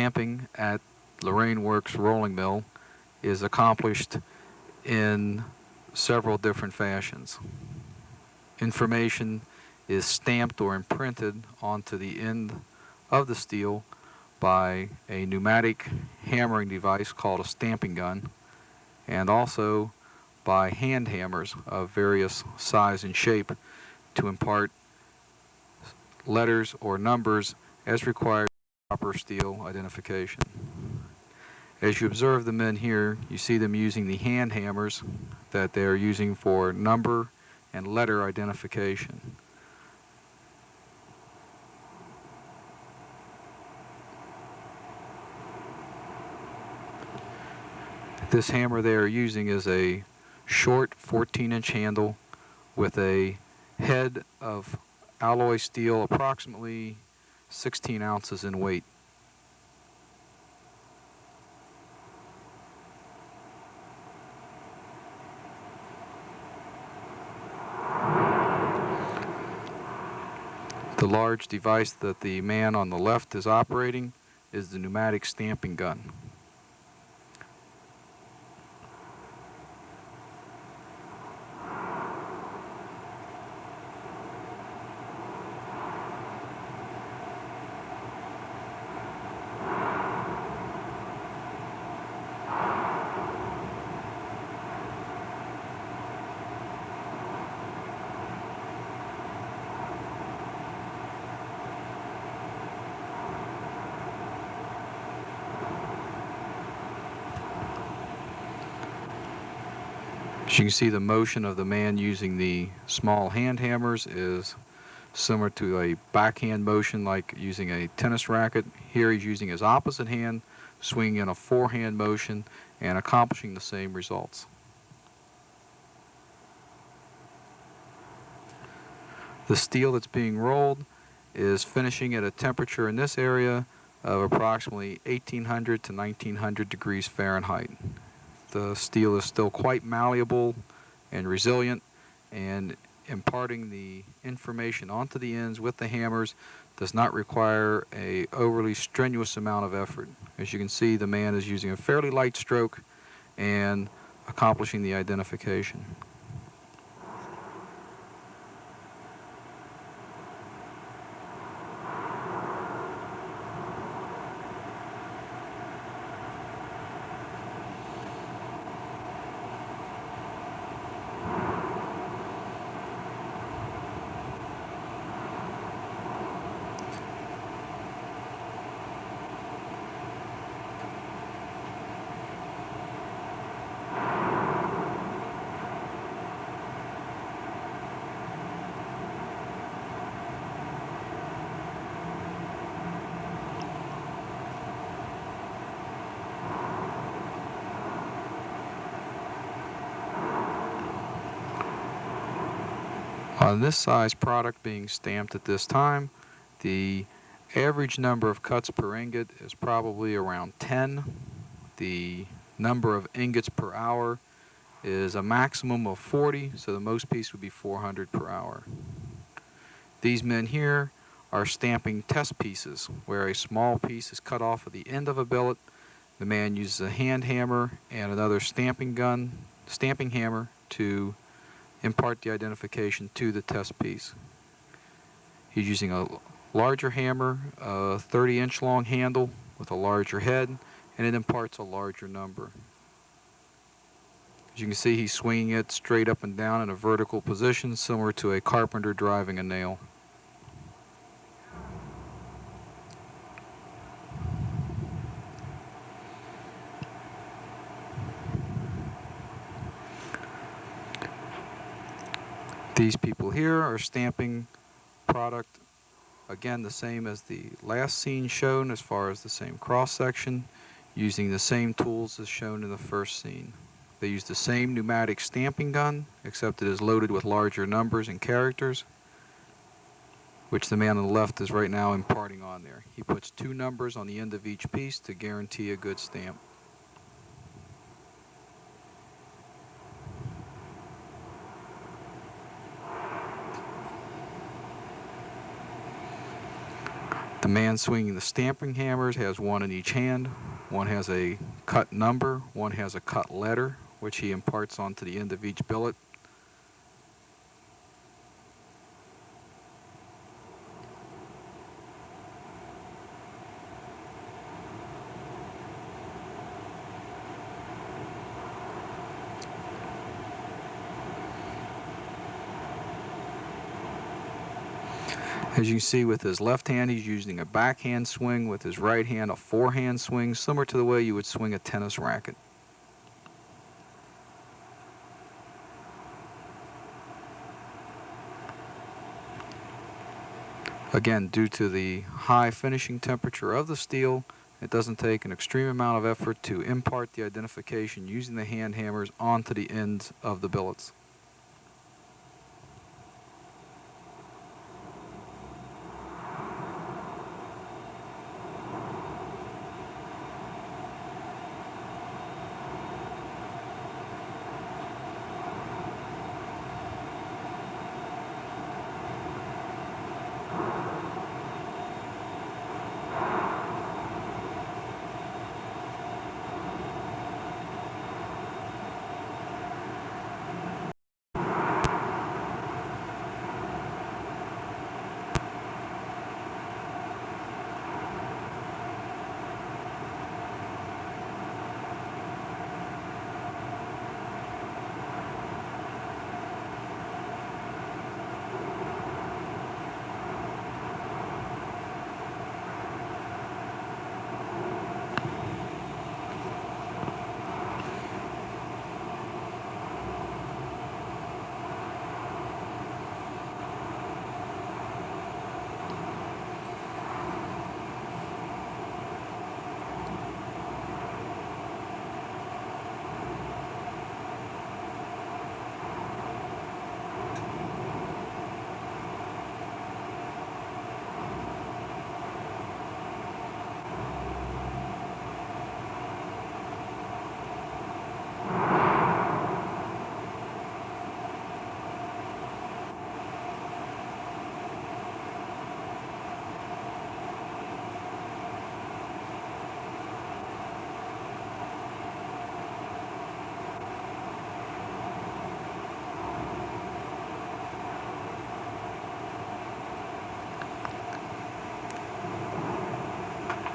stamping at Lorain Works rolling mill is accomplished in several different fashions. Information is stamped or imprinted onto the end of the steel by a pneumatic hammering device called a stamping gun, and also by hand hammers of various size and shape to impart letters or numbers as required for proper steel identification. As you observe the men here, you see them using the hand hammers that they are using for number and letter identification. This hammer they are using is a short 14-inch handle with a head of alloy steel approximately 16 ounces in weight. The large device that the man on the left is operating is the pneumatic stamping gun. As you can see, the motion of the man using the small hand hammers is similar to a backhand motion like using a tennis racket. Here he's using his opposite hand, swinging in a forehand motion and accomplishing the same results. The steel that's being rolled is finishing at a temperature in this area of approximately 1800 to 1900 degrees Fahrenheit. The steel is still quite malleable and resilient, and imparting the information onto the ends with the hammers does not require a overly strenuous amount of effort. As you can see, the man is using a fairly light stroke and accomplishing the identification. On this size product being stamped at this time, the average number of cuts per ingot is probably around 10. The number of ingots per hour is a maximum of 40, so the most piece would be 400 per hour. These men here are stamping test pieces, where a small piece is cut off at the end of a billet. The man uses a hand hammer and another stamping hammer to impart the identification to the test piece. He's using a larger hammer, a 30-inch long handle with a larger head, and it imparts a larger number. As you can see, he's swinging it straight up and down in a vertical position, similar to a carpenter driving a nail. These people here are stamping product, again the same as the last scene shown as far as the same cross section, using the same tools as shown in the first scene. They use the same pneumatic stamping gun, except it is loaded with larger numbers and characters, which the man on the left is right now imparting on there. He puts 2 numbers on the end of each piece to guarantee a good stamp. The man swinging the stamping hammers has one in each hand. One has a cut number, one has a cut letter, which he imparts onto the end of each billet. As you can see, with his left hand, he's using a backhand swing. With his right hand, a forehand swing, similar to the way you would swing a tennis racket. Again, due to the high finishing temperature of the steel, it doesn't take an extreme amount of effort to impart the identification using the hand hammers onto the ends of the billets.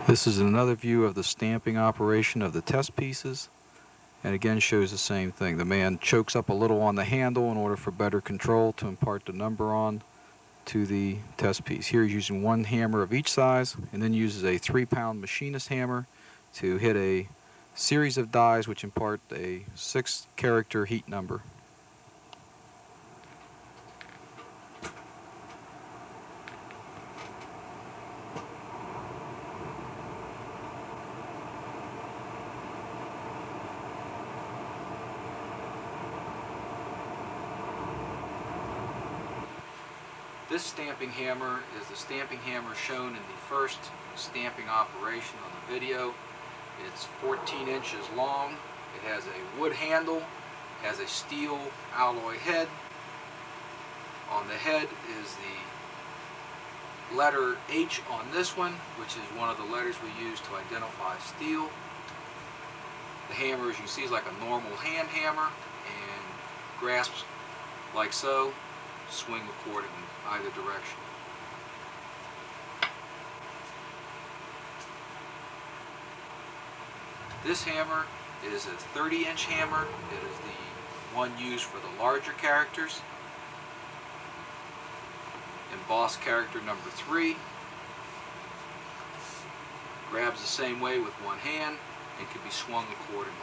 This is another view of the stamping operation of the test pieces, and again shows the same thing. The man chokes up a little on the handle in order for better control to impart the number on to the test piece. Here he's using one hammer of each size, and then uses a 3-pound machinist hammer to hit a series of dies which impart a 6-character heat number. This stamping hammer is the stamping hammer shown in the first stamping operation on the video. It's 14 inches long. It has a wood handle, has a steel alloy head. On the head is the letter H on this one, which is one of the letters we use to identify steel. The hammer, as you can see, is like a normal hand hammer and grasps like so. Swing accordingly, either direction. This hammer is a 30-inch hammer. It is the one used for the larger characters. Embossed character number 3. Grabs the same way with one hand and can be swung accordingly.